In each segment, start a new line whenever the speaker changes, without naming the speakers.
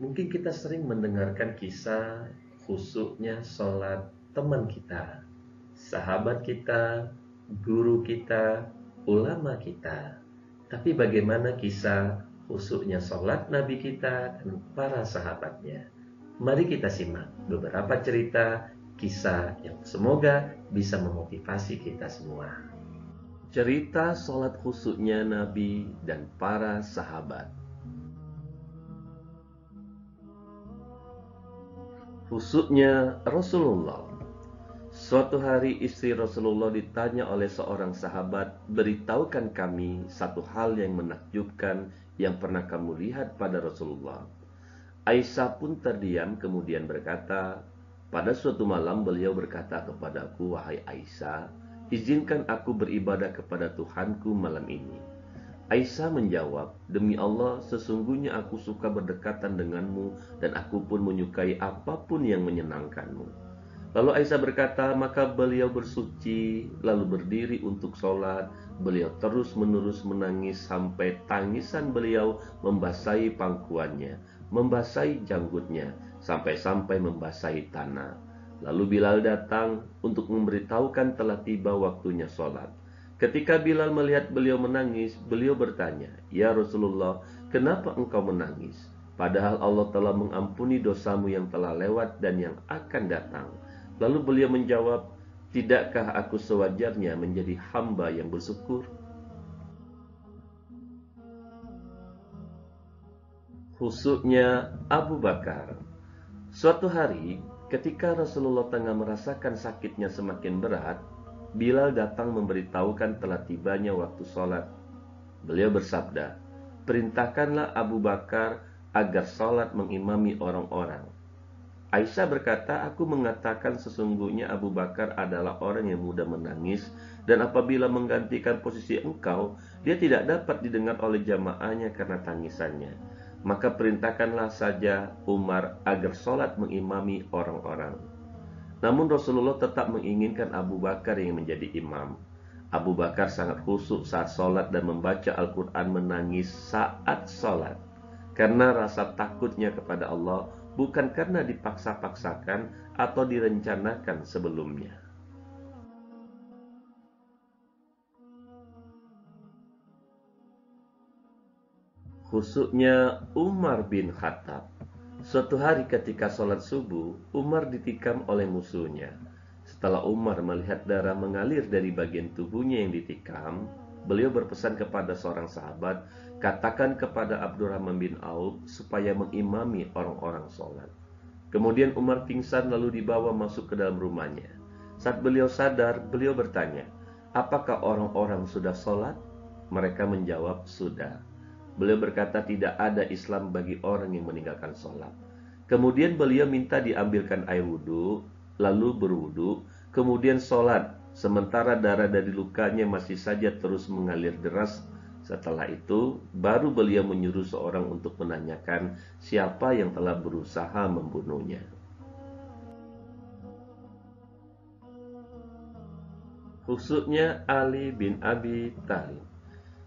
Mungkin kita sering mendengarkan kisah khusyuknya sholat teman kita, sahabat kita, guru kita, ulama kita. Tapi bagaimana kisah khusyuknya sholat Nabi kita dan para sahabatnya? Mari kita simak beberapa cerita kisah yang semoga bisa memotivasi kita semua. Cerita sholat khusyuknya Nabi dan para sahabat. Khusyuknya Rasulullah. Suatu hari istri Rasulullah ditanya oleh seorang sahabat, "Beritahukan kami satu hal yang menakjubkan yang pernah kamu lihat pada Rasulullah." Aisyah pun terdiam kemudian berkata, "Pada suatu malam beliau berkata kepadaku, 'Wahai Aisyah, izinkan aku beribadah kepada Tuhanku malam ini.' Aisyah menjawab, 'Demi Allah, sesungguhnya aku suka berdekatan denganmu dan aku pun menyukai apapun yang menyenangkanmu.' Lalu Aisyah berkata, maka beliau bersuci, lalu berdiri untuk sholat. Beliau terus-menerus menangis sampai tangisan beliau membasahi pangkuannya, membasahi janggutnya, sampai-sampai membasahi tanah. Lalu Bilal datang untuk memberitahukan telah tiba waktunya sholat. Ketika Bilal melihat beliau menangis, beliau bertanya, 'Ya Rasulullah, kenapa engkau menangis? Padahal Allah telah mengampuni dosamu yang telah lewat dan yang akan datang.' Lalu beliau menjawab, 'Tidakkah aku sewajarnya menjadi hamba yang bersyukur?' Khusyuknya Abu Bakar. Suatu hari, ketika Rasulullah tengah merasakan sakitnya semakin berat, Bilal datang memberitahukan telah tibanya waktu sholat. Beliau bersabda, 'Perintahkanlah Abu Bakar agar sholat mengimami orang-orang.' Aisyah berkata, 'Aku mengatakan sesungguhnya Abu Bakar adalah orang yang mudah menangis, dan apabila menggantikan posisi engkau, dia tidak dapat didengar oleh jamaahnya karena tangisannya. Maka perintahkanlah saja Umar agar sholat mengimami orang-orang.' Namun Rasulullah tetap menginginkan Abu Bakar yang menjadi imam. Abu Bakar sangat khusyuk saat sholat dan membaca Al-Quran menangis saat sholat, karena rasa takutnya kepada Allah, bukan karena dipaksa-paksakan atau direncanakan sebelumnya. Khusyuknya Umar bin Khattab. Suatu hari ketika sholat subuh, Umar ditikam oleh musuhnya. Setelah Umar melihat darah mengalir dari bagian tubuhnya yang ditikam, beliau berpesan kepada seorang sahabat, 'Katakan kepada Abdurrahman bin Auf supaya mengimami orang-orang sholat.' Kemudian Umar pingsan lalu dibawa masuk ke dalam rumahnya. Saat beliau sadar, beliau bertanya, 'Apakah orang-orang sudah sholat?' Mereka menjawab, 'Sudah.' Beliau berkata, 'Tidak ada Islam bagi orang yang meninggalkan sholat.' Kemudian beliau minta diambilkan air wudhu, lalu berwudhu, kemudian sholat, sementara darah dari lukanya masih saja terus mengalir deras. Setelah itu, baru beliau menyuruh seorang untuk menanyakan siapa yang telah berusaha membunuhnya. Khusyuknya Ali bin Abi Thalib.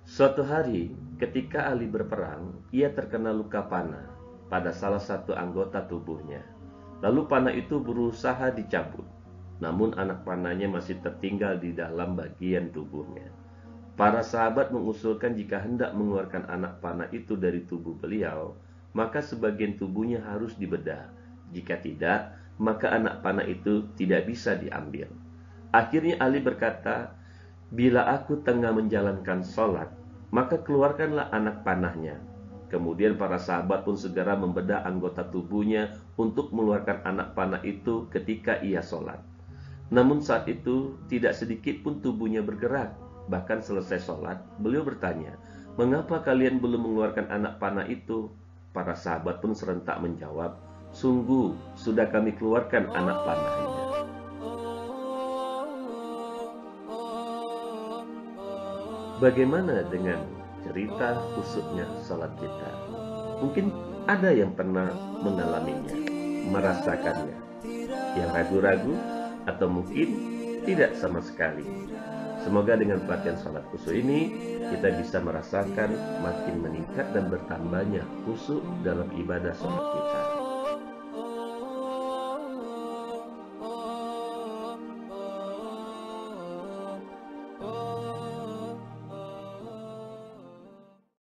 Suatu hari, ketika Ali berperang, ia terkena luka panah pada salah satu anggota tubuhnya. Lalu panah itu berusaha dicabut, namun anak panahnya masih tertinggal di dalam bagian tubuhnya. Para sahabat mengusulkan jika hendak mengeluarkan anak panah itu dari tubuh beliau, maka sebagian tubuhnya harus dibedah. Jika tidak, maka anak panah itu tidak bisa diambil. Akhirnya Ali berkata, 'Bila aku tengah menjalankan sholat, maka keluarkanlah anak panahnya.' Kemudian para sahabat pun segera membedah anggota tubuhnya untuk mengeluarkan anak panah itu ketika ia sholat. Namun saat itu tidak sedikit pun tubuhnya bergerak. Bahkan selesai sholat, beliau bertanya, 'Mengapa kalian belum mengeluarkan anak panah itu?' Para sahabat pun serentak menjawab, 'Sungguh sudah kami keluarkan anak panahnya.' Bagaimana dengan cerita khusyuknya salat kita? Mungkin ada yang pernah mengalaminya, merasakannya, yang ragu-ragu, atau mungkin tidak sama sekali. Semoga dengan pelatihan sholat khusyuk ini kita bisa merasakan makin meningkat dan bertambahnya khusyuk dalam ibadah sholat kita.